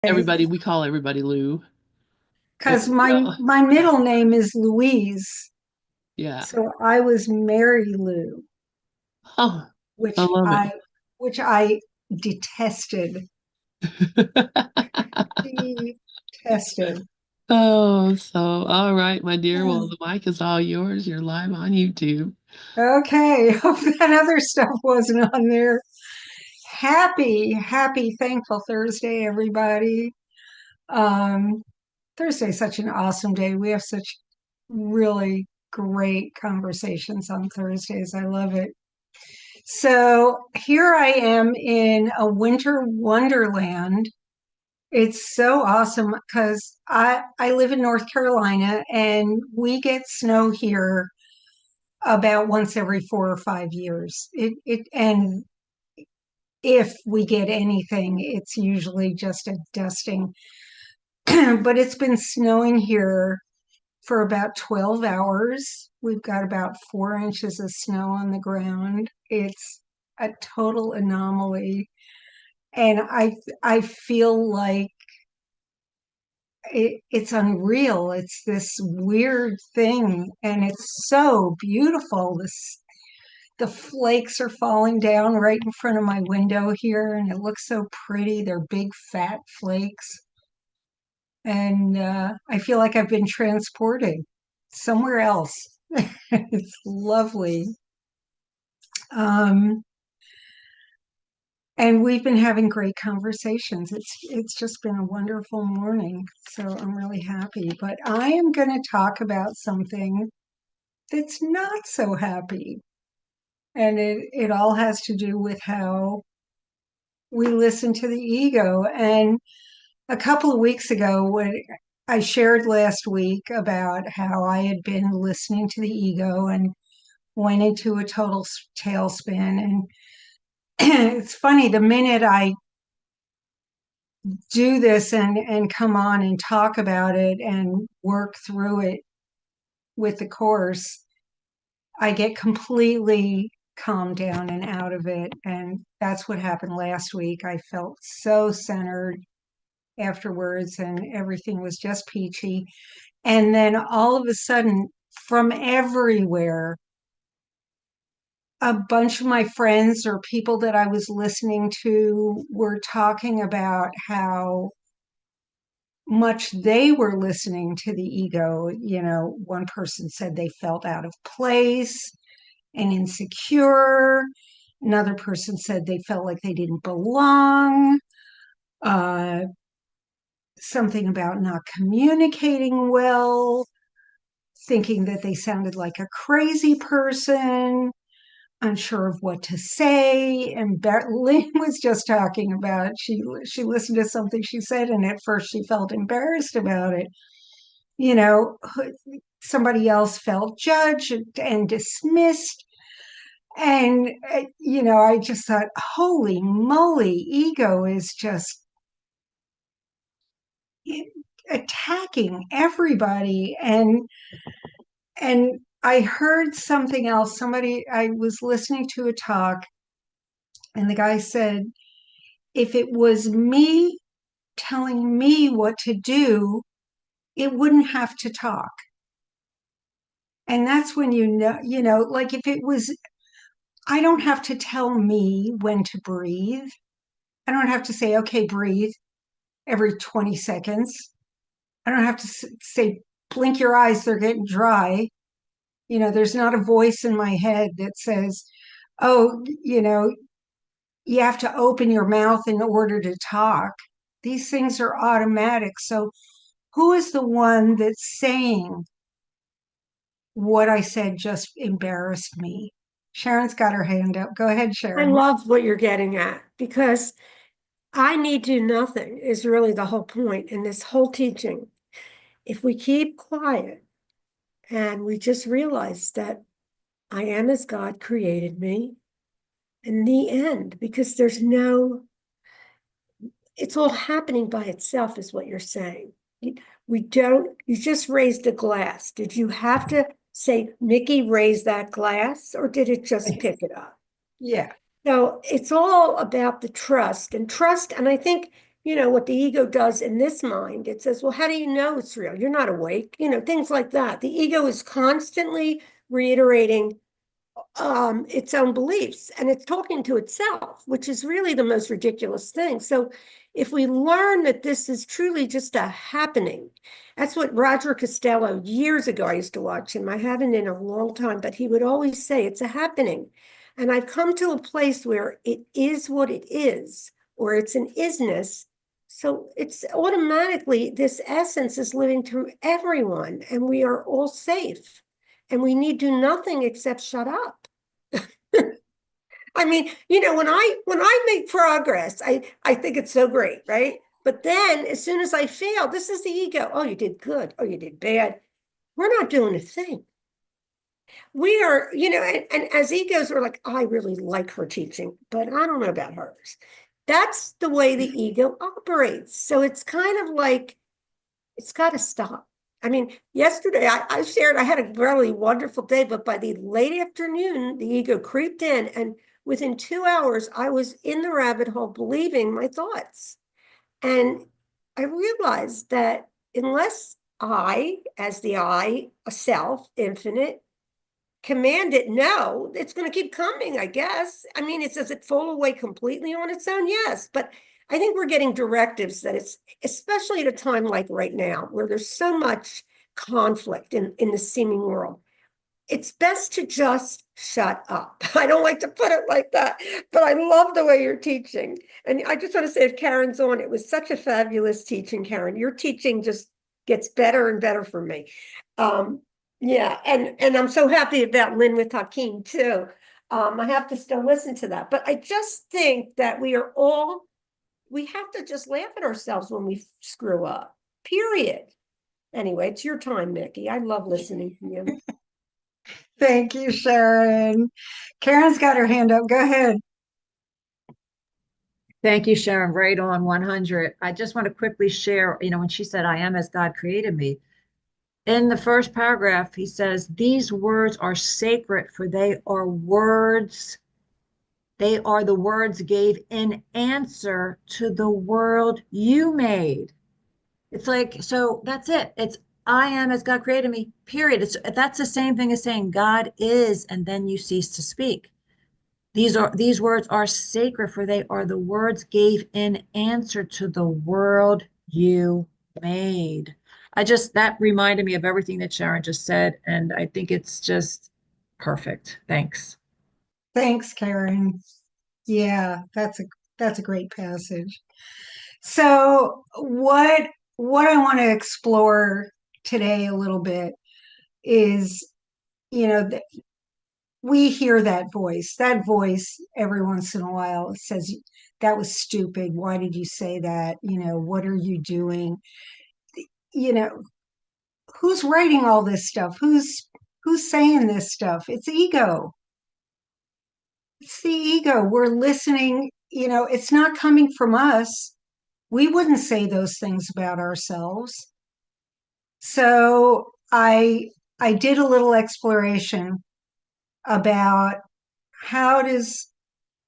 Everybody, we call everybody Lou. There Because we my go. my middle name is Louise, Yeah. so I was Mary Lou, Oh, I which love it. I which I detested. Detested. Oh, so all right, my dear. Well, Yeah. the mic is all yours. You're live on YouTube. Okay, hope that other stuff wasn't on there. Happy, thankful Thursday, everybody. Um, Thursday's such an awesome day. We have such really great conversations on Thursdays. I love it. So here I am in a winter wonderland. It's so awesome because I live in North Carolina and we get snow here about once every 4 or 5 years. It and if we get anything, it's usually just a dusting. But it's been snowing here for about 12 hours. We've got about 4 inches of snow on the ground. It's a total anomaly. And I feel like it's unreal. It's this weird thing, and it's so beautiful. The flakes are falling down right in front of my window here, and it looks so pretty. They're big, fat flakes, and I feel like I've been transported somewhere else. It's lovely. Um, And we've been having great conversations. It's just been a wonderful morning. So I'm really happy. But I am going to talk about something that's not so happy. And it all has to do with how we listen to the ego. And a couple of weeks ago, when I shared last week about how I had been listening to the ego and went into a total tailspin. And it's funny, the minute I do this and come on and talk about it and work through it with the course, I get completely calmed down and out of it. And that's what happened last week. I felt so centered afterwards and everything was just peachy. And then all of a sudden, from everywhere, a bunch of my friends or people that I was listening to were talking about how much they were listening to the ego. You know, one person said they felt out of place and insecure. Another person said they felt like they didn't belong. Uh, Something about not communicating well, thinking that they sounded like a crazy person, unsure of what to say. And Lynn was just talking about she listened to something she said, and at first she felt embarrassed about it. You know, somebody else felt judged and dismissed. And, I just thought, holy moly, ego is just attacking everybody. And I heard something else. I was listening to a talk, and the guy said, if it was me telling me what to do, it wouldn't have to talk. And that's when like if it was, I don't have to tell me when to breathe. I don't have to say, okay, breathe every 20 seconds. I don't have to say, blink your eyes, they're getting dry. There's not a voice in my head that says, oh, you have to open your mouth in order to talk. These things are automatic. So who is the one that's saying what I said just embarrassed me? Sharon's got her hand up. Go ahead, I Sharon. love what you're getting at because I need to do nothing is really the whole point in this whole teaching. If we keep quiet and we just realize that I am as God created me in the end, because it's all happening by itself, is what you're saying. You just raised a glass. Did you have to say, Miki, raise that glass, or did it just pick it up? Yeah. So it's all about the trust and trust. And I think what the ego does in this mind. It says, well, how do you know it's real? You're not awake, things like that. The ego is constantly reiterating its own beliefs, and it's talking to itself, which is really the most ridiculous thing. So if we learn that this is truly just a happening, that's what Roger Costello, years ago, I used to watch him. I haven't in a long time, but he would always say it's a happening. And I've come to a place where it is what it is, or it's an isness. So it's automatically, this essence is living through everyone, and we are all safe. And we need do nothing except shut up. I mean, when I make progress, I think it's so great, right? But then as soon as I fail, this is the ego. Oh, you did good. Oh, you did bad. We're not doing a thing. We are, and as egos, we're like, I really like her teaching, but I don't know about hers. That's the way the ego operates. So it's kind of like, it's got to stop. I mean, yesterday I shared I had a really wonderful day, but by the late afternoon, the ego creeped in, and within 2 hours, I was in the rabbit hole believing my thoughts. And I realized that unless I, as the I, a self, infinite, command it no, it's going to keep coming, I guess. I mean, does it fall away completely on its own? Yes. But I think we're getting directives that it's, especially at a time like right now, where there's so much conflict in the seeming world, it's best to just shut up. I don't like to put it like that, but I love the way you're teaching. And I just want to say, if Karen's on, it was such a fabulous teaching, Karen. Your teaching just gets better and better for me. Yeah, and I'm so happy about Lynn with Hakeem too. I have to still listen to that, but I just think that we have to just laugh at ourselves when we screw up, period. Anyway, it's your time, Miki. I love listening to you. Thank you, Sharon. Karen's got her hand up. Go ahead. Thank you, Sharon. Right on 100. I just want to quickly share, when she said, I am as God created me. In the first paragraph, he says, these words are sacred, for they are words. They are the words gave in answer to the world you made. It's like, so that's it. It's I am as God created me, period. That's the same thing as saying God is, and then you cease to speak. These words are sacred, for they are the words gave in answer to the world you made. That reminded me of everything that Sharon just said, and I think it's just perfect. Thanks. Thanks, Karen. Yeah, that's a great passage. So what I want to explore today a little bit is, that we hear that voice. That voice every once in a while says, that was stupid. Why did you say that? What are you doing? You know, who's writing all this stuff? Who's saying this stuff? It's ego. It's the ego. We're listening, it's not coming from us. We wouldn't say those things about ourselves. So I did a little exploration about how does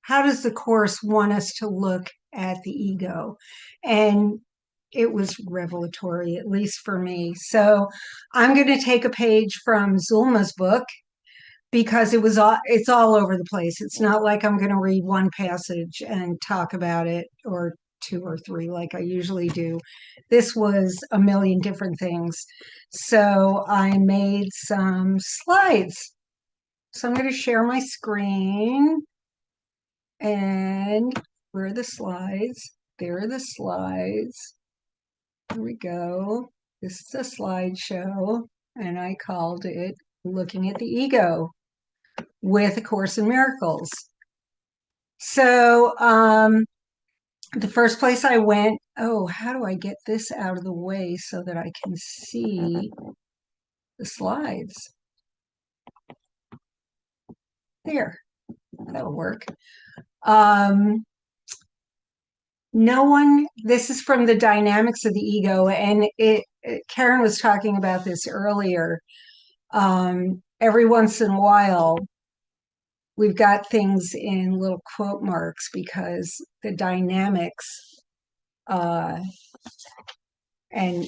the course want us to look at the ego, and it was revelatory, at least for me. So I'm going to take a page from Zulma's book, because it's all over the place. It's not like I'm going to read one passage and talk about it, or two or three like I usually do. This was a million different things. So I made some slides. So I'm going to share my screen. And where are the slides? There are the slides. Here we go. This is a slideshow, and I called it Looking at the Ego with A Course in Miracles. So the first place I went, how do I get this out of the way so that I can see the slides? There, that'll work. This is from The Dynamics of the Ego, and Karen was talking about this earlier. Every once in a while, we've got things in little quote marks because the dynamics Uh, and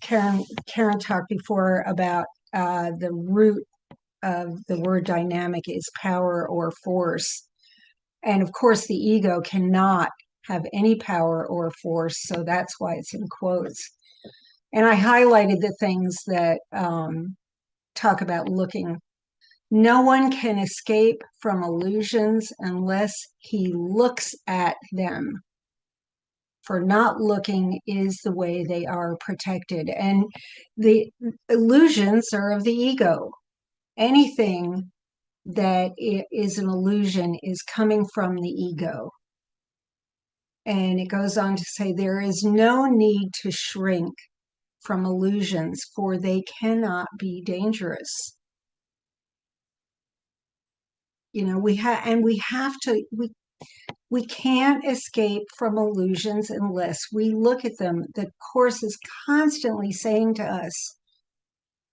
Karen talked before about the root of the word dynamic is power or force. And of course, the ego cannot have any power or force, so that's why it's in quotes. And I highlighted the things that talk about looking. No one can escape from illusions unless he looks at them. For not looking is the way they are protected. And the illusions are of the ego. Anything that is an illusion is coming from the ego. And it goes on to say, there is no need to shrink from illusions, for they cannot be dangerous. You know, we have to, we can't escape from illusions unless we look at them. The Course is constantly saying to us,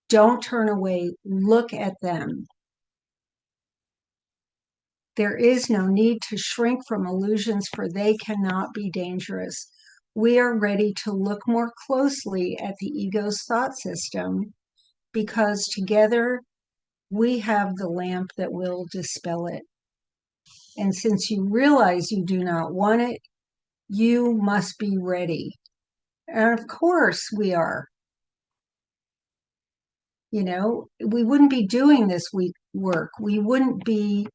don't turn away, look at them. There is no need to shrink from illusions, for they cannot be dangerous. We are ready to look more closely at the ego's thought system because together we have the lamp that will dispel it. And since you realize you do not want it, you must be ready. And of course we are. You know, we wouldn't be doing this work. We wouldn't be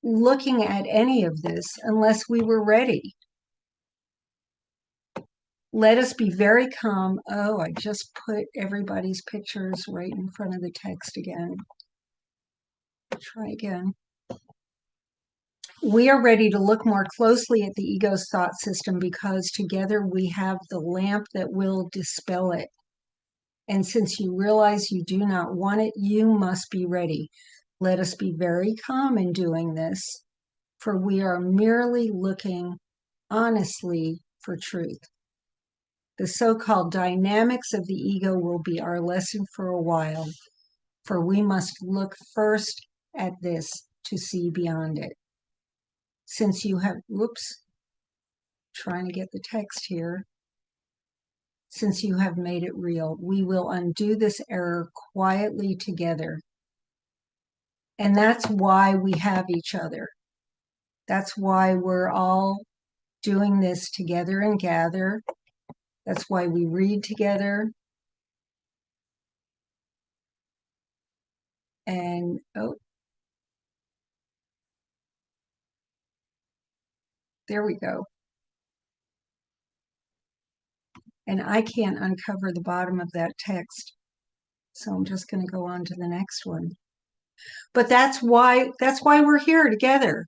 looking at any of this unless we were ready. Let us be very calm. Oh, I just put everybody's pictures right in front of the text again. Try again. We are ready to look more closely at the ego's thought system because together we have the lamp that will dispel it. And since you realize you do not want it, you must be ready. Let us be very calm in doing this, for we are merely looking honestly for truth. The so-called dynamics of the ego will be our lesson for a while, for we must look first at this to see beyond it. Since you have, trying to get the text here. Since you have made it real, we will undo this error quietly together. And that's why we have each other. That's why we're all doing this together and gather. That's why we read together. And, there we go. And I can't uncover the bottom of that text. So I'm just going to go on to the next one. But that's why we're here together.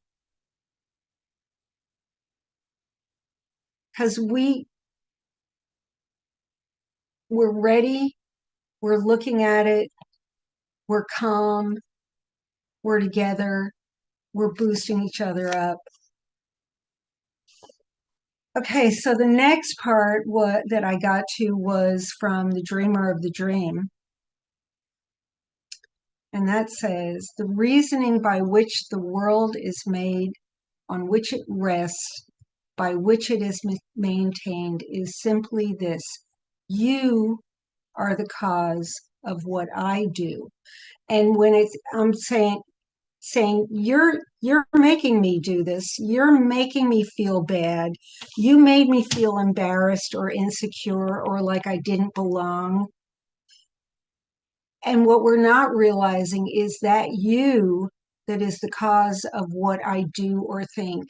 Because we're ready, we're looking at it, we're calm, we're together, we're boosting each other up. Okay, so the next part that I got to was from The Dreamer of the Dream. And that says, the reasoning by which the world is made, on which it rests, by which it is maintained, is simply this: you are the cause of what I do. And when I'm saying you're making me do this, you're making me feel bad, you made me feel embarrassed or insecure or like I didn't belong. And what we're not realizing is that you that is the cause of what I do or think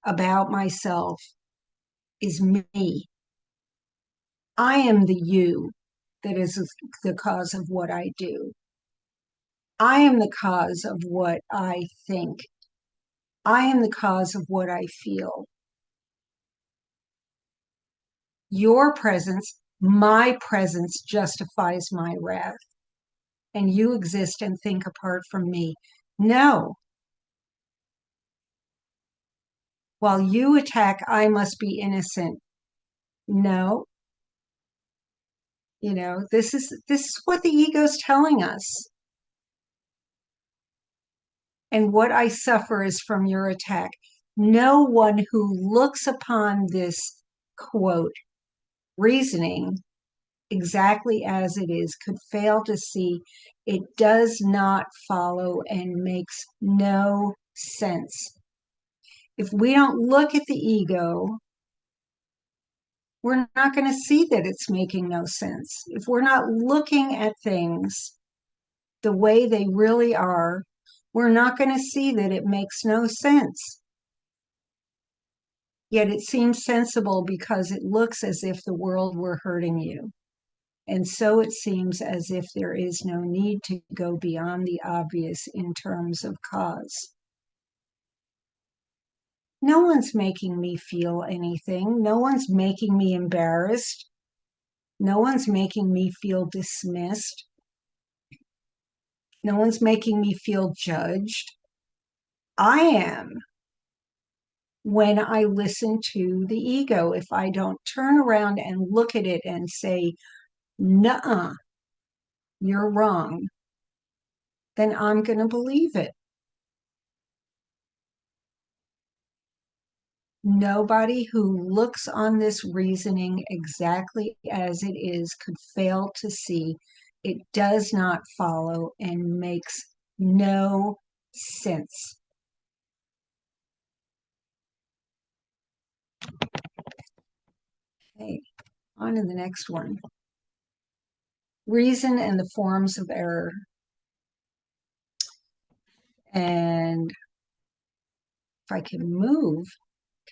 about myself is me. I am the you that is the cause of what I do. I am the cause of what I think. I am the cause of what I feel. Your presence, my presence, justifies my wrath. And you exist and think apart from me. No. While you attack, I must be innocent. No. You know, this is what the ego's telling us. And what I suffer is from your attack. No one who looks upon this, quote, reasoning exactly as it is could fail to see it does not follow and makes no sense. If we don't look at the ego, we're not going to see that it's making no sense. If we're not looking at things the way they really are, we're not going to see that it makes no sense. Yet it seems sensible because it looks as if the world were hurting you. And so it seems as if there is no need to go beyond the obvious in terms of cause. No one's making me feel anything. No one's making me embarrassed. No one's making me feel dismissed. No one's making me feel judged. I am when I listen to the ego. If I don't turn around and look at it and say, nuh-uh, you're wrong, then I'm going to believe it. Nobody who looks on this reasoning exactly as it is could fail to see it does not follow and makes no sense. Okay, on to the next one. Reason and the forms of error. And if I can move,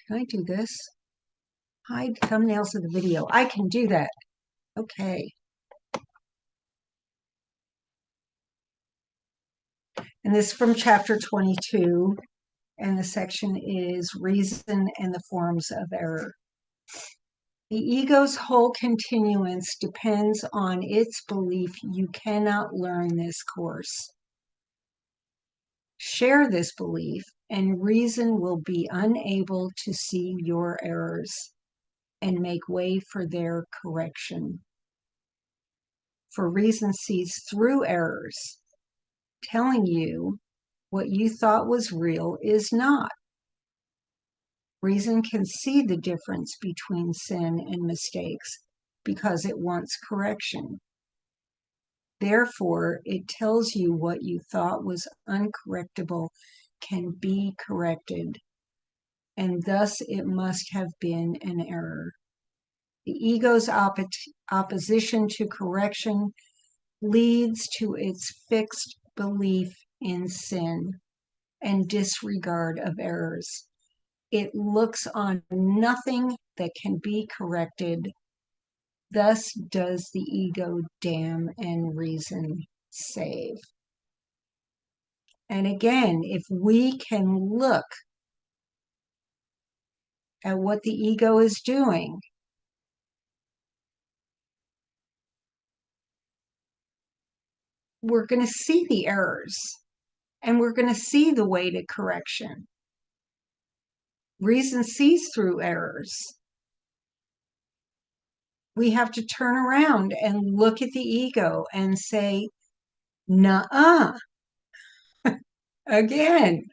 can I do this? Hide thumbnails of the video. I can do that. Okay. And this is from chapter 22, and the section is Reason and the Forms of Error. The ego's whole continuance depends on its belief you cannot learn this course. Share this belief, and reason will be unable to see your errors and make way for their correction. For reason sees through errors, telling you what you thought was real is not. Reason can see the difference between sin and mistakes because it wants correction. Therefore, it tells you what you thought was uncorrectable can be corrected, and thus it must have been an error. The ego's opposition to correction leads to its fixed belief in sin and disregard of errors. It looks on nothing that can be corrected. Thus does the ego damn and reason save. And again, if we can look at what the ego is doing, we're going to see the errors and we're going to see the way to correction. Reason sees through errors. We have to turn around and look at the ego and say, nuh-uh. Again,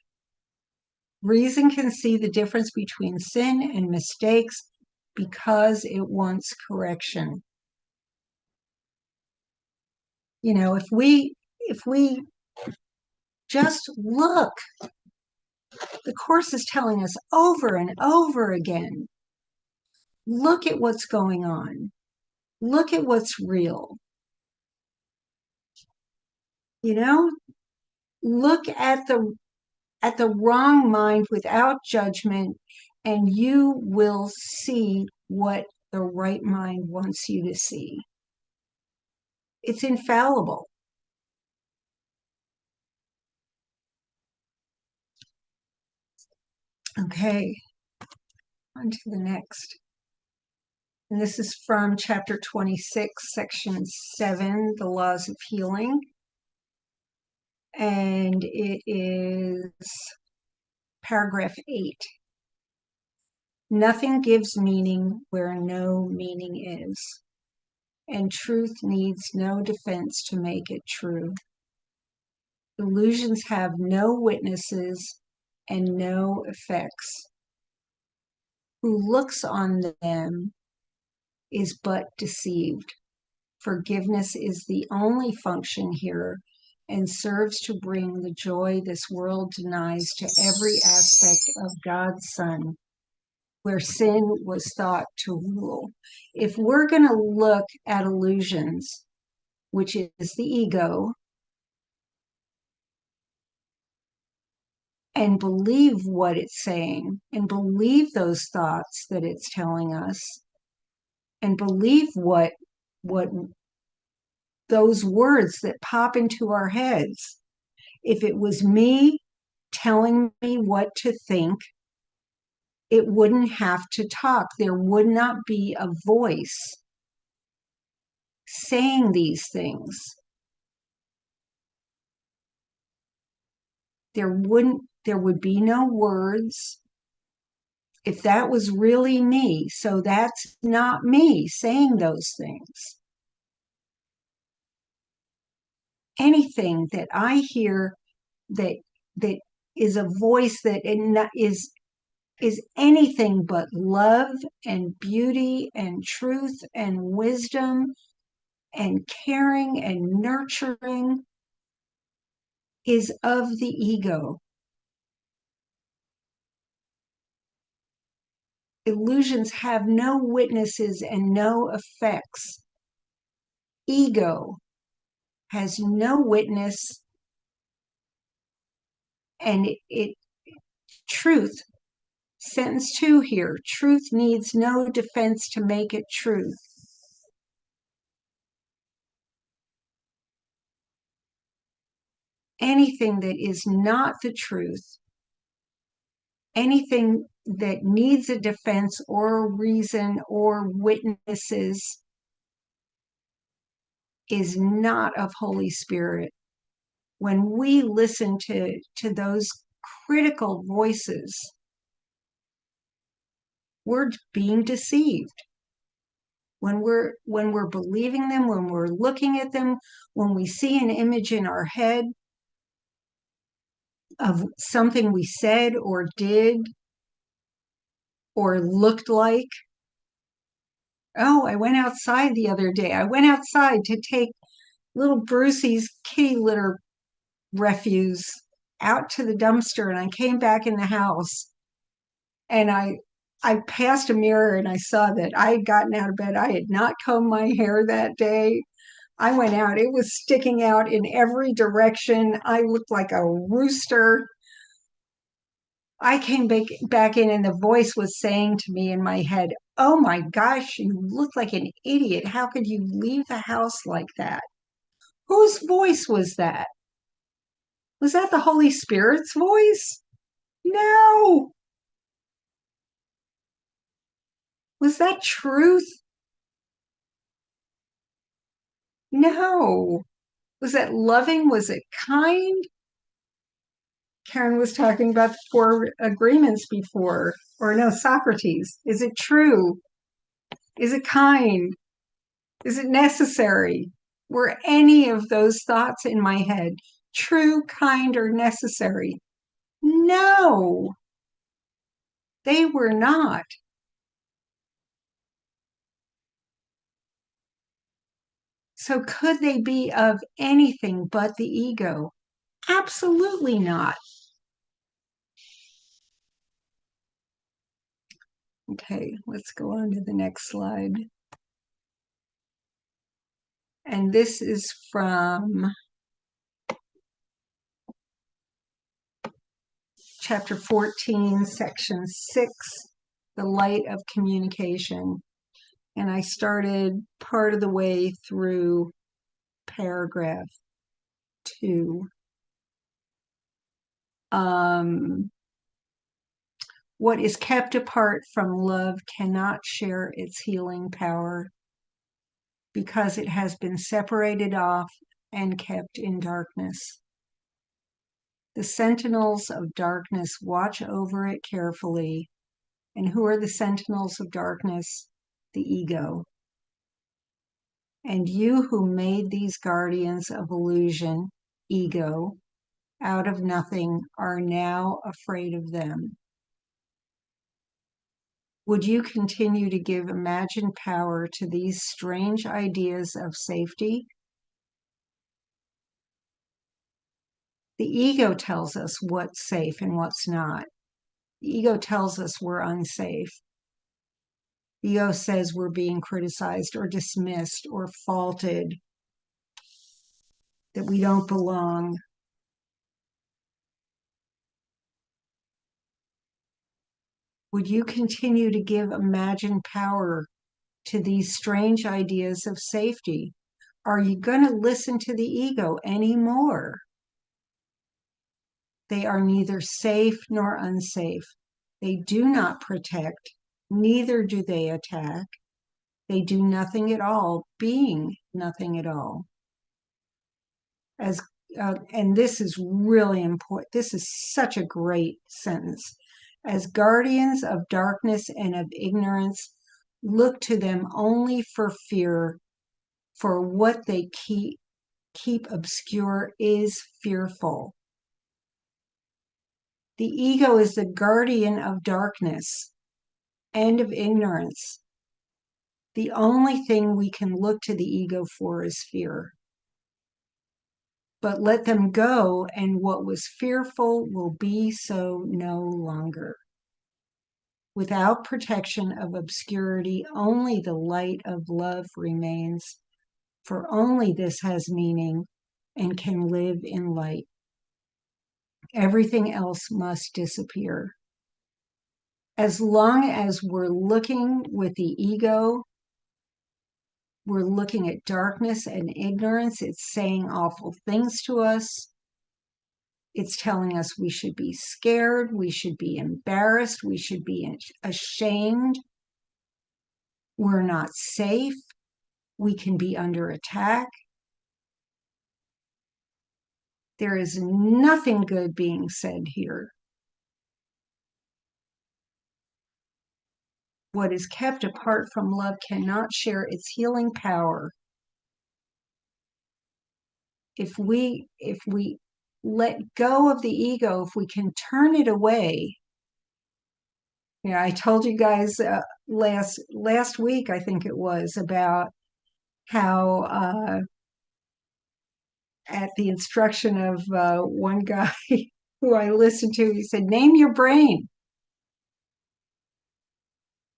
reason can see the difference between sin and mistakes because it wants correction. You know, if we just look, the Course is telling us over and over again, look at what's going on. Look at what's real. You know, look at the wrong mind without judgment, and you will see what the right mind wants you to see. It's infallible. Okay, on to the next. And this is from chapter 26, section 7, the laws of healing. And it is paragraph 8. Nothing gives meaning where no meaning is, and truth needs no defense to make it true. Illusions have no witnesses, and no effects. Who looks on them is but deceived. Forgiveness is the only function here and serves to bring the joy this world denies to every aspect of God's Son, where sin was thought to rule. If we're going to look at illusions, which is the ego, and believe what it's saying, and believe those thoughts that it's telling us, and believe what those words that pop into our heads. If it was me telling me what to think, it wouldn't have to talk. There would not be a voice saying these things. There would be no words if that was really me. So that's not me saying those things. Anything that I hear that is a voice that is anything but love and beauty and truth and wisdom and caring and nurturing is of the ego. Illusions have no witnesses and no effects. Ego has no witness, and truth, sentence 2 here, truth needs no defense to make it truth. Anything that is not the truth, anything that needs a defense or a reason or witnesses is not of Holy Spirit. When we listen to those critical voices, we're being deceived. When we're believing them, when we're looking at them, when we see an image in our head of something we said or did or looked like. Oh, I went outside the other day. I went outside to take little Brucey's kitty litter refuse out to the dumpster, and I came back in the house, and I passed a mirror and I saw that I had gotten out of bed. I had not combed my hair that day. I went out. It was sticking out in every direction. I looked like a rooster. I came back in, and the voice was saying to me in my head, "Oh my gosh, you look like an idiot. How could you leave the house like that?" Whose voice was that? Was that the Holy Spirit's voice? No. Was that truth? No. Was that loving? Was it kind? Karen was talking about the 4 agreements before, or no, Socrates. Is it true? Is it kind? Is it necessary? Were any of those thoughts in my head true, kind, or necessary? No, they were not. So could they be of anything but the ego? Absolutely not. Okay, let's go on to the next slide. And this is from chapter 14, section 6, the light of communication. And I started part of the way through paragraph 2. What is kept apart from love cannot share its healing power because it has been separated off and kept in darkness. The sentinels of darkness watch over it carefully. And who are the sentinels of darkness? The ego. And you who made these guardians of illusion, ego, out of nothing are now afraid of them. Would you continue to give imagined power to these strange ideas of safety? The ego tells us what's safe and what's not. The ego tells us we're unsafe. The ego says we're being criticized or dismissed or faulted, that we don't belong. Would you continue to give imagined power to these strange ideas of safety? Are you going to listen to the ego anymore? They are neither safe nor unsafe. They do not protect, neither do they attack. They do nothing at all, being nothing at all. And this is really important. This is such a great sentence. As guardians of darkness and of ignorance, look to them only for fear, for what they keep obscure is fearful. The ego is the guardian of darkness and of ignorance. The only thing we can look to the ego for is fear. But let them go, and what was fearful will be so no longer. Without protection of obscurity, only the light of love remains, for only this has meaning and can live in light. Everything else must disappear. As long as we're looking with the ego, we're looking at darkness and ignorance. It's saying awful things to us. It's telling us we should be scared, we should be embarrassed, we should be ashamed. We're not safe. We can be under attack. There is nothing good being said here. What is kept apart from love cannot share its healing power. If we let go of the ego, if we can turn it away. I told you guys last week, I think it was, about how at the instruction of one guy who I listened to, he said, "Name your brain."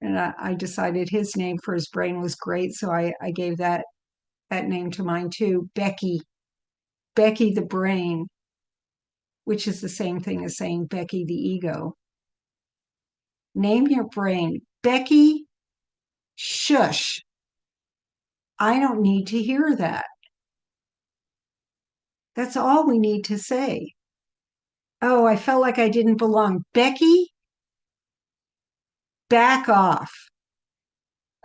And I decided his name for his brain was great, so I gave that name to mine too, Becky the brain, which is the same thing as saying Becky the ego. Name your brain. Becky, shush. I don't need to hear that. That's all we need to say. Oh, I felt like I didn't belong. Becky, back off.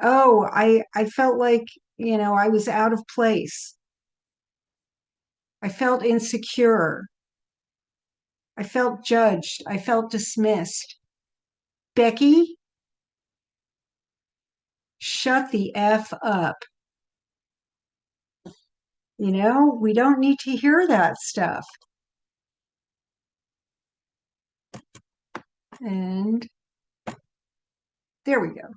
Oh, I felt like, I was out of place. I felt insecure. I felt judged. I felt dismissed. Becky, shut the F up. We don't need to hear that stuff. And there we go.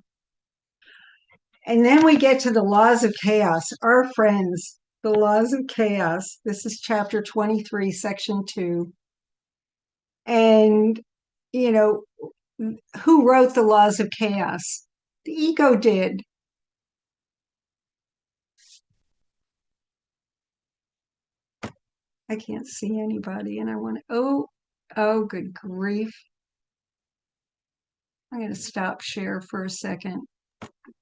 And then we get to the laws of chaos. Our friends, the laws of chaos. This is chapter 23, section 2. And, who wrote the laws of chaos? The ego did. I can't see anybody, and I want to, oh, good grief. I'm going to stop share for a second.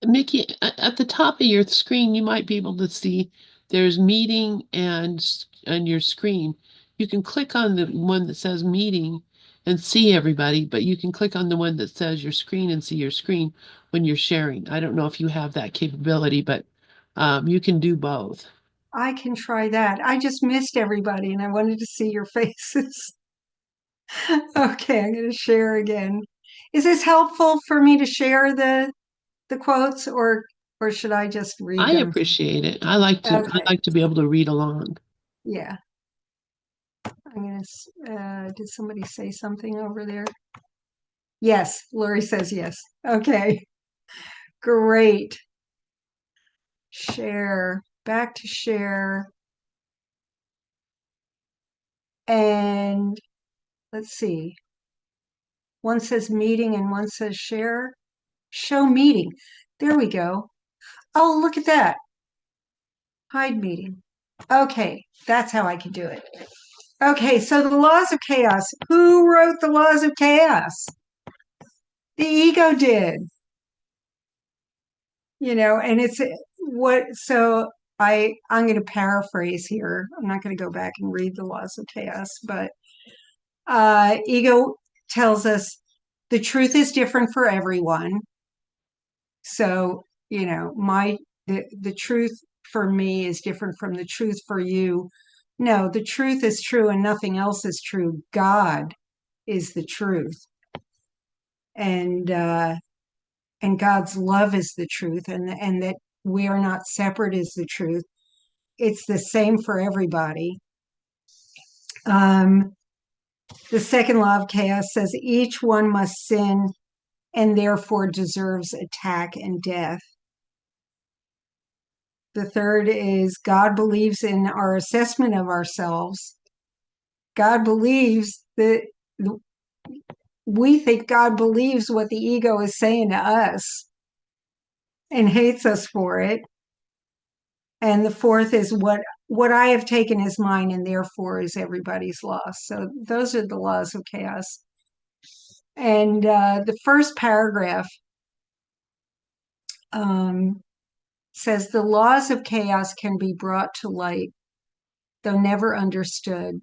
Mickey, at the top of your screen, you might be able to see there's meeting and on your screen. You can click on the one that says meeting and see everybody, but you can click on the one that says your screen and see your screen when you're sharing. I don't know if you have that capability, but you can do both. I can try that. I just missed everybody and I wanted to see your faces. Okay, I'm going to share again. Is this helpful for me to share the quotes, or should I just read I them? appreciate it. I like to Okay. be able to read along. Yeah. I'm gonna, did somebody say something over there? Yes, Lori says yes. Okay, great. Share, back to share. And let's see. One says meeting and one says share. Show meeting. There we go. Oh, look at that. Hide meeting. Okay, that's how I can do it. Okay, so the laws of chaos. Who wrote the laws of chaos? The ego did. And it's what, so I'm going to paraphrase here. I'm not going to go back and read the laws of chaos, but ego tells us the truth is different for everyone. So, the truth for me is different from the truth for you. No, the truth is true and nothing else is true. God is the truth. And God's love is the truth, and that we are not separate is the truth. It's the same for everybody. The second law of chaos says each one must sin and therefore deserves attack and death. The third is God believes in our assessment of ourselves. God believes that we think God believes what the ego is saying to us and hates us for it. And the fourth is what I have taken is mine and therefore is everybody's loss. So those are the laws of chaos. And the first paragraph says the laws of chaos can be brought to light, though never understood.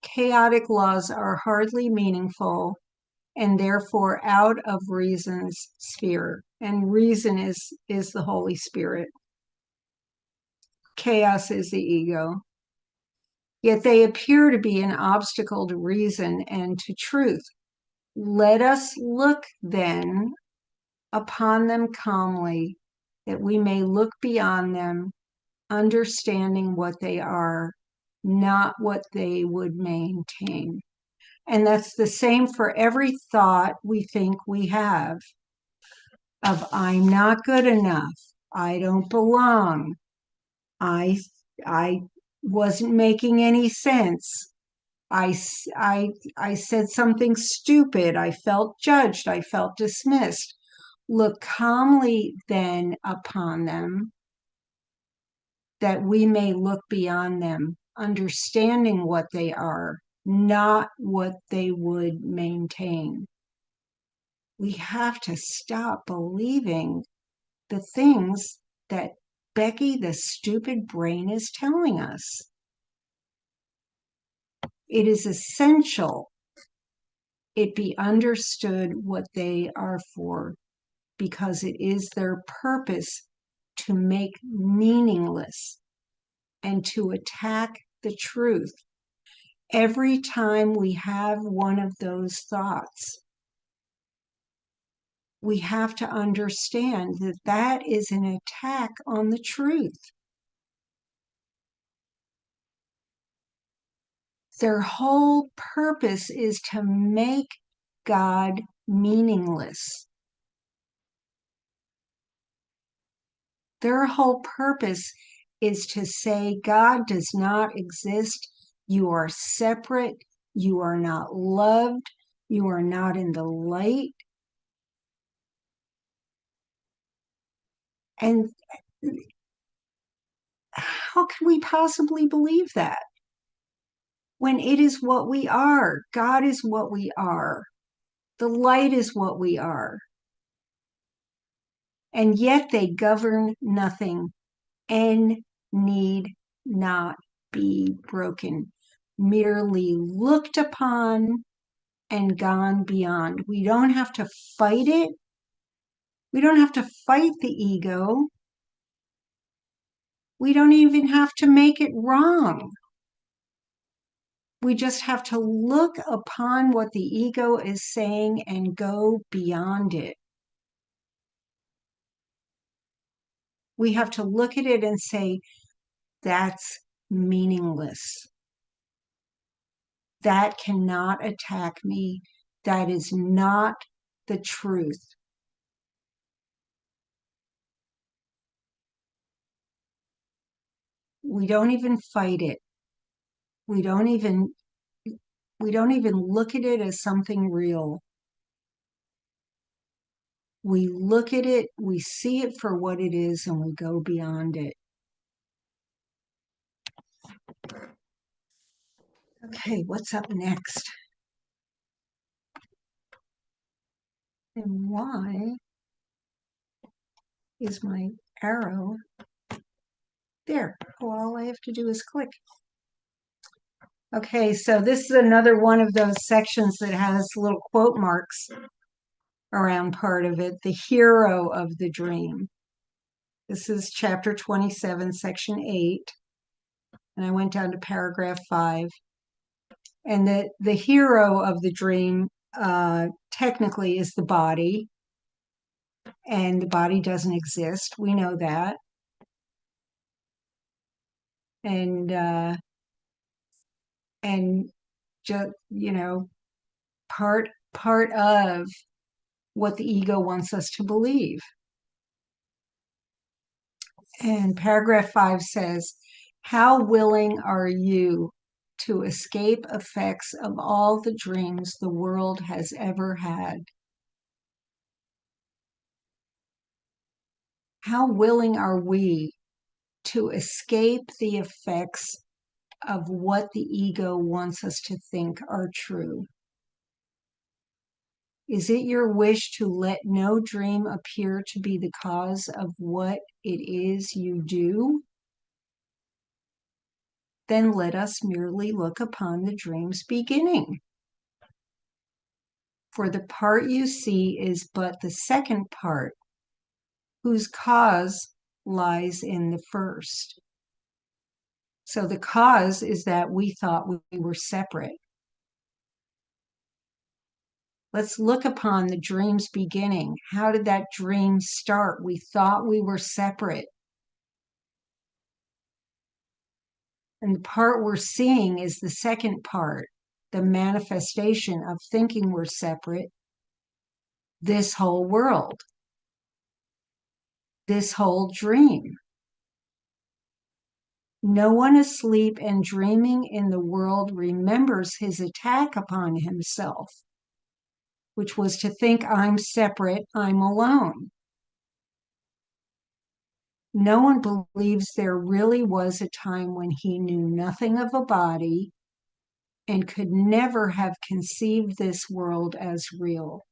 Chaotic laws are hardly meaningful and therefore out of reason's sphere. And reason is the Holy Spirit. Chaos is the ego. Yet they appear to be an obstacle to reason and to truth. Let us look then upon them calmly, that we may look beyond them, understanding what they are, not what they would maintain. And that's the same for every thought we think we have of I'm not good enough, I don't belong, I wasn't making any sense. I said something stupid. I felt judged. I felt dismissed. Look calmly then upon them, that we may look beyond them, understanding what they are, not what they would maintain. We have to stop believing the things that Becky, the stupid brain, is telling us. It is essential it be understood what they are for, because it is their purpose to make meaningless and to attack the truth. Every time we have one of those thoughts, we have to understand that that is an attack on the truth. Their whole purpose is to make God meaningless. Their whole purpose is to say God does not exist. You are separate. You are not loved. You are not in the light. And how can we possibly believe that when it is what we are? God is what we are. The light is what we are. And yet they govern nothing and need not be broken, merely looked upon and gone beyond. We don't have to fight it. We don't have to fight the ego. We don't even have to make it wrong. We just have to look upon what the ego is saying and go beyond it. We have to look at it and say, that's meaningless. That cannot attack me. That is not the truth. We don't even fight it. We don't even look at it as something real. We look at it, we see it for what it is, and we go beyond it. Okay, what's up next? And why is my arrow there? Oh, all I have to do is click. Okay, so this is another one of those sections that has little quote marks around part of it. The hero of the dream. This is chapter 27, section 8. And I went down to paragraph 5. And the hero of the dream technically is the body. And the body doesn't exist. We know that. And just, part of what the ego wants us to believe. And paragraph 5 says, how willing are you to escape effects of all the dreams the world has ever had? How willing are we to escape the effects of what the ego wants us to think are true? Is it your wish to let no dream appear to be the cause of what it is you do? Then let us merely look upon the dream's beginning. For the part you see is but the second part, whose cause lies in the first. So the cause is that we thought we were separate. Let's look upon the dream's beginning. How did that dream start? We thought we were separate. And the part we're seeing is the second part, the manifestation of thinking we're separate. This whole world, this whole dream. No one asleep and dreaming in the world remembers his attack upon himself, which was to think I'm separate, I'm alone. No one believes there really was a time when he knew nothing of a body and could never have conceived this world as real.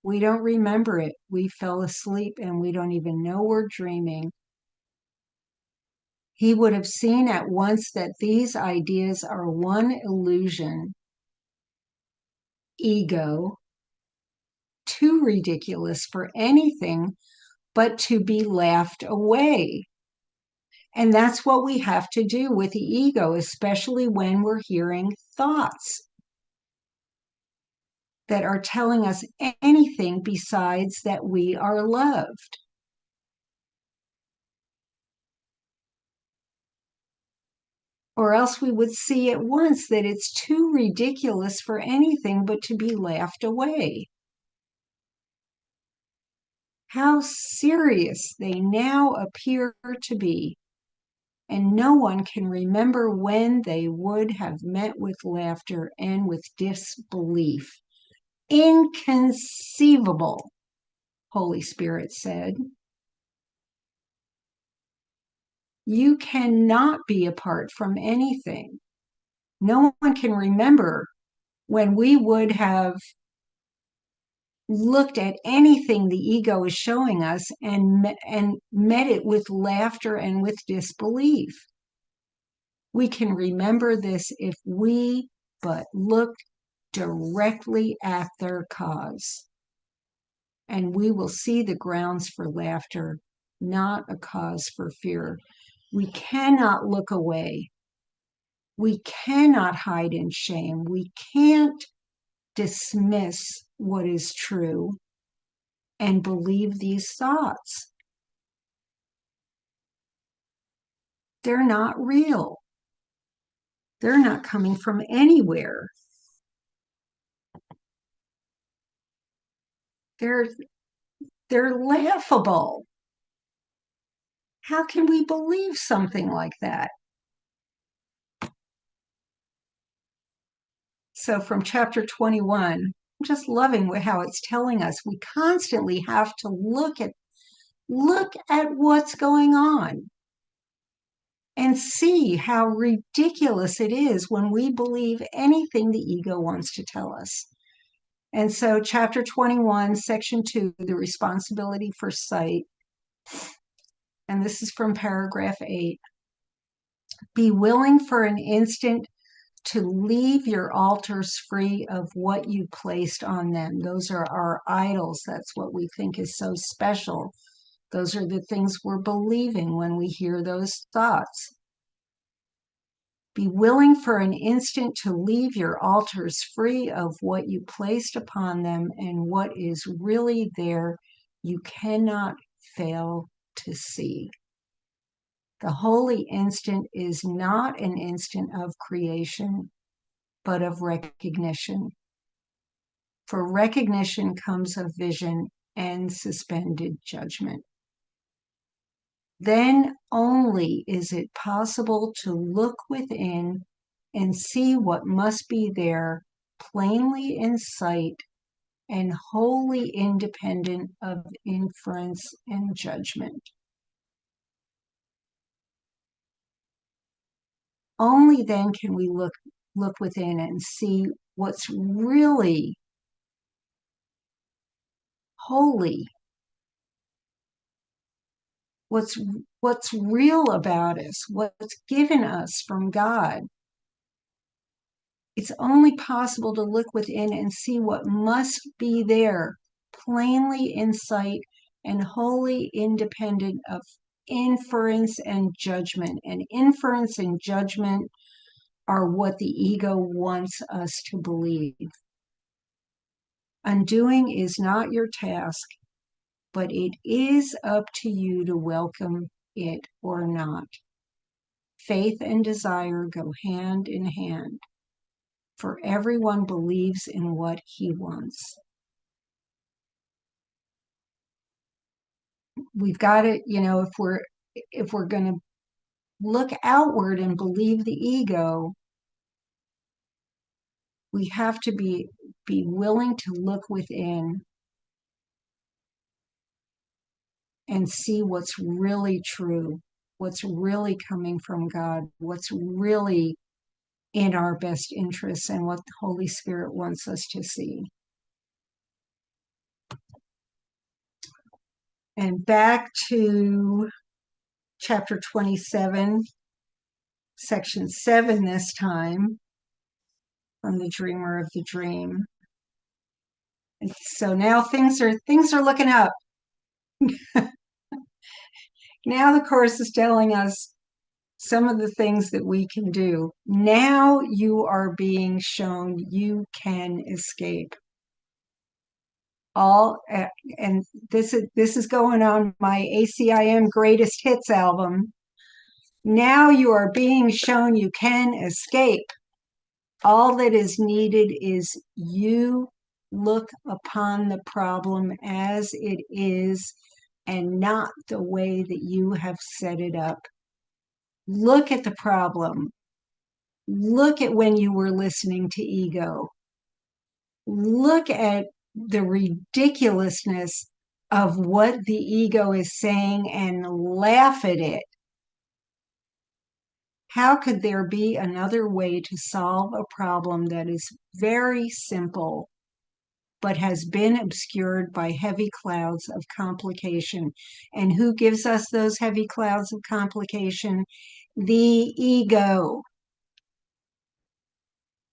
We don't remember it. We fell asleep and we don't even know we're dreaming. He would have seen at once that these ideas are one illusion, ego, too ridiculous for anything but to be laughed away. And that's what we have to do with the ego, especially when we're hearing thoughts that are telling us anything besides that we are loved. Or else we would see at once that it's too ridiculous for anything but to be laughed away. How serious they now appear to be, and no one can remember when they would have met with laughter and with disbelief. Inconceivable, Holy Spirit said. You cannot be apart from anything. No one can remember when we would have looked at anything the ego is showing us and met it with laughter and with disbelief. We can remember this if we but looked directly at their cause. And we will see the grounds for laughter, not a cause for fear. We cannot look away. We cannot hide in shame. We can't dismiss what is true and believe these thoughts. They're not real. They're not coming from anywhere. They're laughable. How can we believe something like that? So from chapter 21, I'm just loving how it's telling us we constantly have to look at what's going on and see how ridiculous it is when we believe anything the ego wants to tell us. And so chapter 21, section 2, the responsibility for sight. And this is from paragraph 8. Be willing for an instant to leave your altars free of what you placed on them. Those are our idols. That's what we think is so special. Those are the things we're believing when we hear those thoughts. Be willing for an instant to leave your altars free of what you placed upon them, and what is really there you cannot fail to see. The holy instant is not an instant of creation, but of recognition. For recognition comes of vision and suspended judgment. Then only is it possible to look within and see what must be there plainly in sight and wholly independent of inference and judgment. Only then can we look within and see what's really holy, what's real about us, what's given us from God. It's only possible to look within and see what must be there, plainly in sight and wholly independent of inference and judgment. And inference and judgment are what the ego wants us to believe. Undoing is not your task, but it is up to you to welcome it or not. Faith and desire go hand in hand, for everyone believes in what he wants. We've got to, if we're going to look outward and believe the ego, we have to be willing to look within and see what's really true, what's really coming from God, what's really in our best interests, and what the Holy Spirit wants us to see. And back to chapter 27, section 7 this time, from the Dreamer of the Dream. And so now things are looking up. Now the Course is telling us some of the things that we can do. Now you are being shown you can escape. And this is going on my ACIM Greatest Hits album. Now you are being shown you can escape. All that is needed is you look upon the problem as it is and not the way that you have set it up. Look at the problem. Look at when you were listening to ego. Look at the ridiculousness of what the ego is saying and laugh at it. How could there be another way to solve a problem that is very simple, but has been obscured by heavy clouds of complication? And who gives us those heavy clouds of complication? The ego,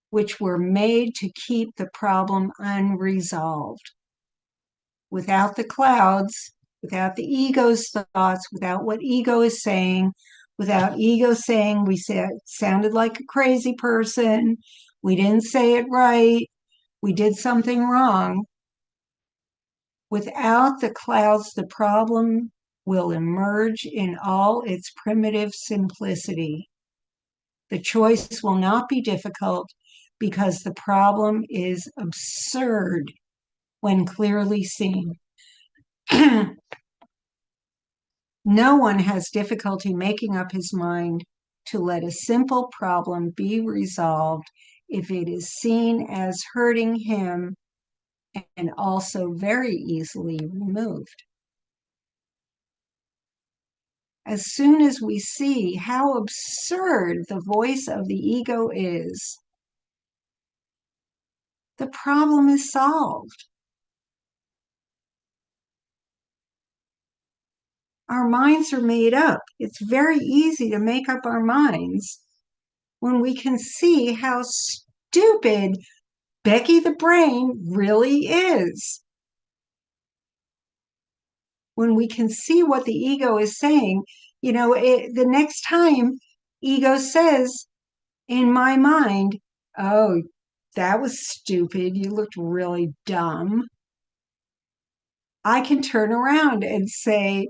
which were made to keep the problem unresolved. Without the clouds, without the ego's thoughts, without what ego is saying, without ego saying we sounded like a crazy person, we didn't say it right, we did something wrong. Without the clouds, the problem will emerge in all its primitive simplicity. The choice will not be difficult because the problem is absurd when clearly seen. No one has difficulty making up his mind to let a simple problem be resolved if it is seen as hurting him and also very easily removed. As soon as we see how absurd the voice of the ego is, the problem is solved. Our minds are made up. It's very easy to make up our minds when we can see how stupid Becky the brain really is. When we can see what the ego is saying, the next time ego says in my mind, oh, that was stupid, you looked really dumb, I can turn around and say,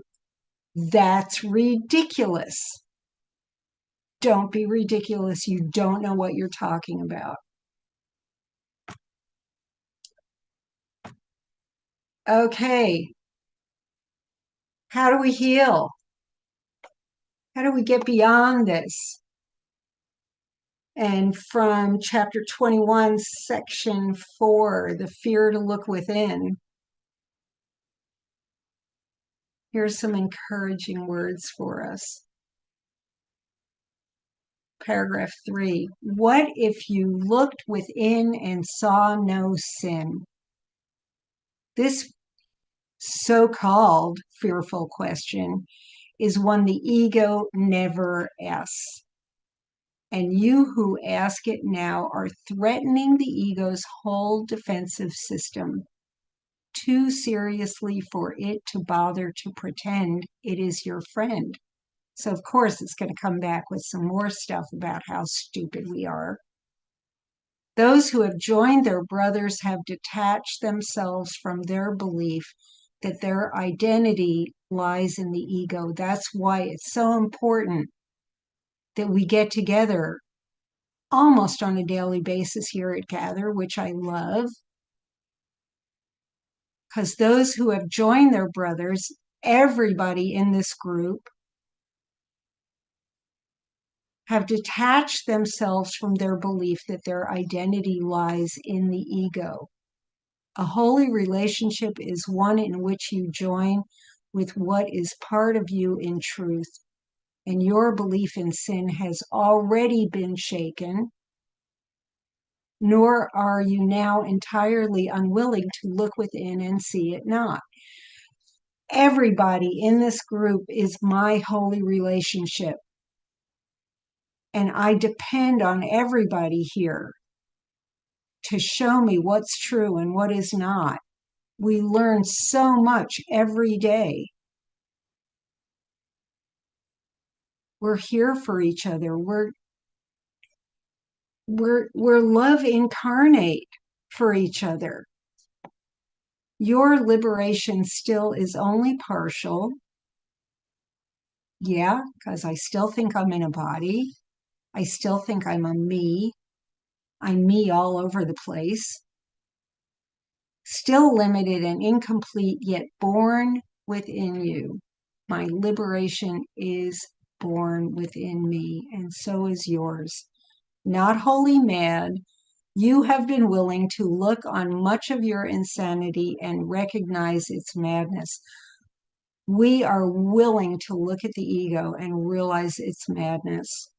that's ridiculous. Don't be ridiculous. You don't know what you're talking about. Okay. How do we heal? How do we get beyond this? And from chapter 21, section 4, the fear to look within, here's some encouraging words for us. Paragraph 3, what if you looked within and saw no sin? This so-called fearful question is one the ego never asks. And you who ask it now are threatening the ego's whole defensive system too seriously for it to bother to pretend it is your friend. So, of course, it's going to come back with some more stuff about how stupid we are. Those who have joined their brothers have detached themselves from their belief that their identity lies in the ego. That's why it's so important that we get together almost on a daily basis here at Gather, which I love. Because those who have joined their brothers, everybody in this group, have detached themselves from their belief that their identity lies in the ego. A holy relationship is one in which you join with what is part of you in truth, and your belief in sin has already been shaken, nor are you now entirely unwilling to look within and see it not. Everybody in this group is my holy relationship, and I depend on everybody here to show me what's true and what is not. We learn so much every day. We're here for each other. We're love incarnate for each other. Your liberation still is only partial. Yeah, because I still think I'm in a body. I still think I'm a me. I'm me all over the place. Still limited and incomplete, yet born within you. My liberation is born within me, and so is yours. Not wholly mad, you have been willing to look on much of your insanity and recognize its madness. We are willing to look at the ego and realize its madness.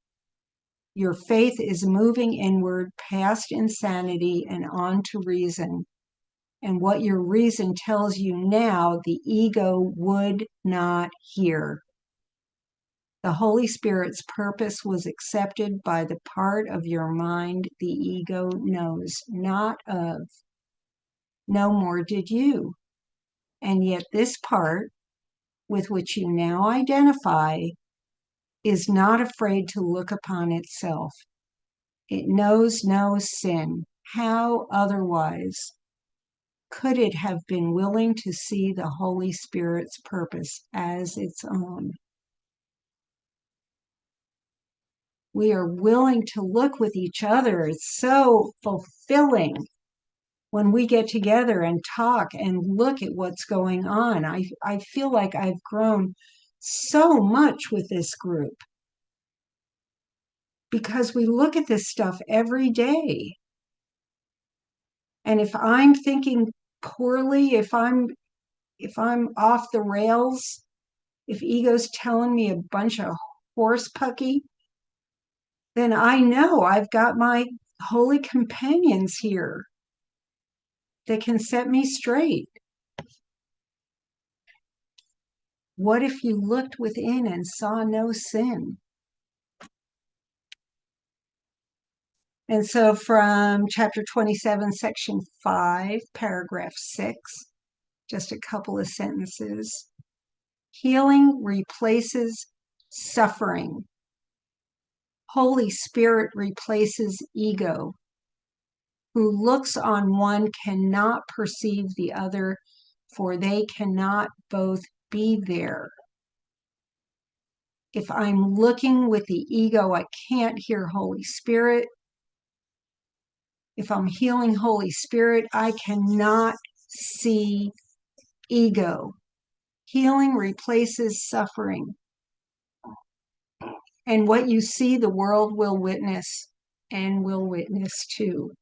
Your faith is moving inward past insanity and on to reason. And what your reason tells you now, the ego would not hear. The Holy Spirit's purpose was accepted by the part of your mind the ego knows not of. No more did you. And yet this part, with which you now identify, is not afraid to look upon itself. It knows no sin. How otherwise could it have been willing to see the Holy Spirit's purpose as its own? we are willing to look with each other. It's so fulfilling when we get together and talk and look at what's going on. I feel like I've grown so much with this group because we look at this stuff every day. And if I'm thinking poorly, if I'm off the rails, if ego's telling me a bunch of horse pucky, then I know I've got my holy companions here that can set me straight. What if you looked within and saw no sin? And so from chapter 27, section 5, paragraph 6, just a couple of sentences. Healing replaces suffering. Holy Spirit replaces ego. Who looks on one cannot perceive the other, for they cannot both be there. If I'm looking with the ego, I can't hear Holy Spirit. If I'm healing Holy Spirit, I cannot see ego. Healing replaces suffering. And what you see, the world will witness and will witness too.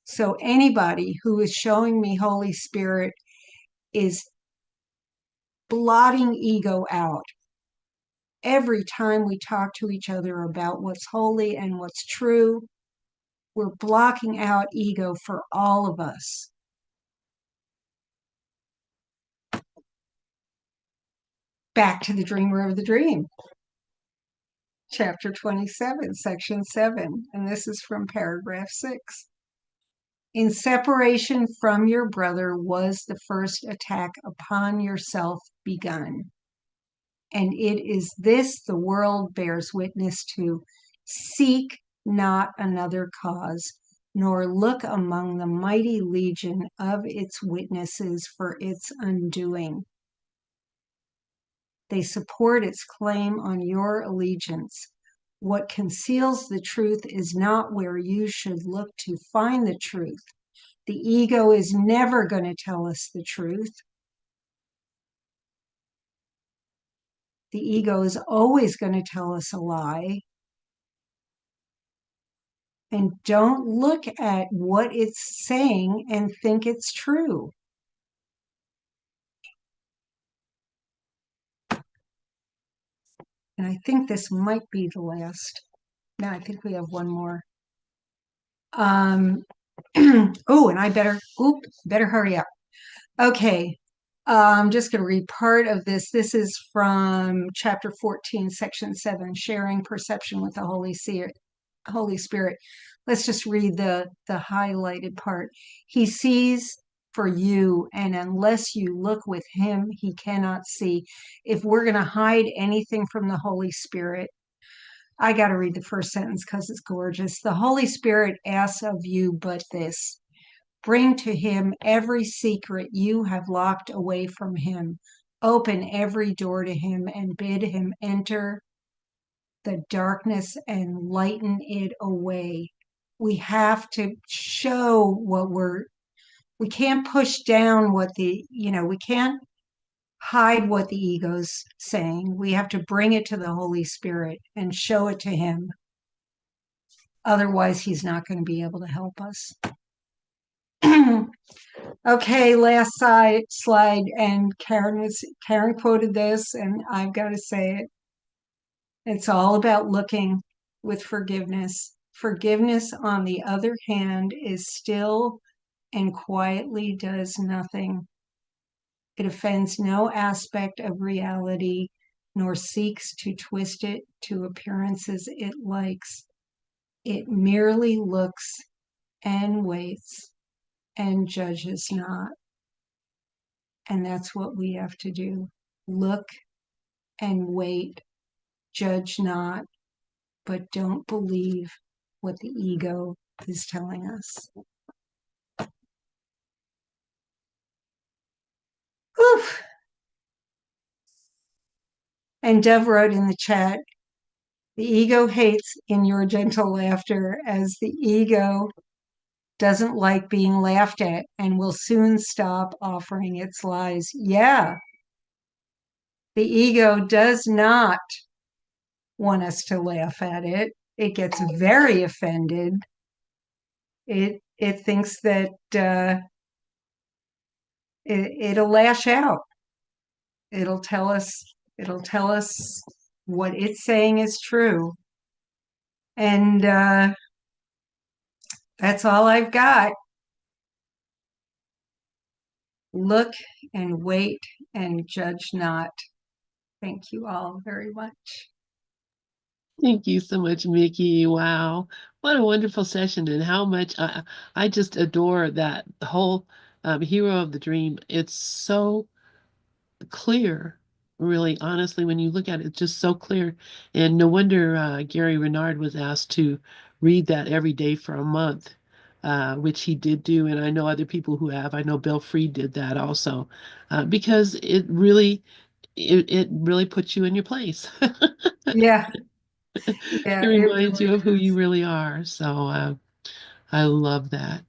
So anybody who is showing me Holy Spirit is blotting ego out. Every time we talk to each other about what's holy and what's true, we're blocking out ego for all of us. Back to the dreamer of the dream. Chapter 27, section 7, and this is from paragraph 6. In separation from your brother was the first attack upon yourself begun. And it is this the world bears witness to. Seek not another cause, nor look among the mighty legion of its witnesses for its undoing. They support its claim on your allegiance. What conceals the truth is not where you should look to find the truth. The ego is never going to tell us the truth. The ego is always going to tell us a lie. And don't look at what it's saying and think it's true. And I think this might be the last. No, I think we have one more. Oh, and I better hurry up. Okay, I'm just going to read part of this. This is from chapter 14, section 7, sharing perception with the Holy Spirit. Let's just read the highlighted part. He sees for you, and unless you look with him, he cannot see. If we're going to hide anything from the Holy Spirit, I got to read the first sentence because it's gorgeous. The Holy Spirit asks of you but this: bring to him every secret you have locked away from him. Open every door to him and bid him enter the darkness and lighten it away. We have to show we can't push down we can't hide what the ego's saying. We have to bring it to the Holy Spirit and show it to him. Otherwise, he's not going to be able to help us. Okay, last slide, and Karen quoted this, and I've got to say it. It's all about looking with forgiveness. Forgiveness, on the other hand, is still and quietly does nothing. It offends no aspect of reality, nor seeks to twist it to appearances it likes. It merely looks and waits and judges not. And that's what we have to do. Look and wait, judge not, but don't believe what the ego is telling us. Oof. And Dove wrote in the chat, The ego hates in your gentle laughter, as the ego doesn't like being laughed at and will soon stop offering its lies. Yeah, the ego does not want us to laugh at it. It gets very offended. It thinks that it'll lash out. It'll tell us what it's saying is true. And that's all I've got. Look and wait and judge not. Thank you all very much. Thank you so much, Mickey. Wow. What a wonderful session, and how much I just adore that whole hero of the dream. It's so clear, really, honestly, when you look at it, it's just so clear. And no wonder Gary Renard was asked to read that every day for a month, which he did do. And I know other people who have. I know Bill Freed did that also, because it really puts you in your place. Yeah, It yeah, it reminds really you of who you does. really are. So I love that.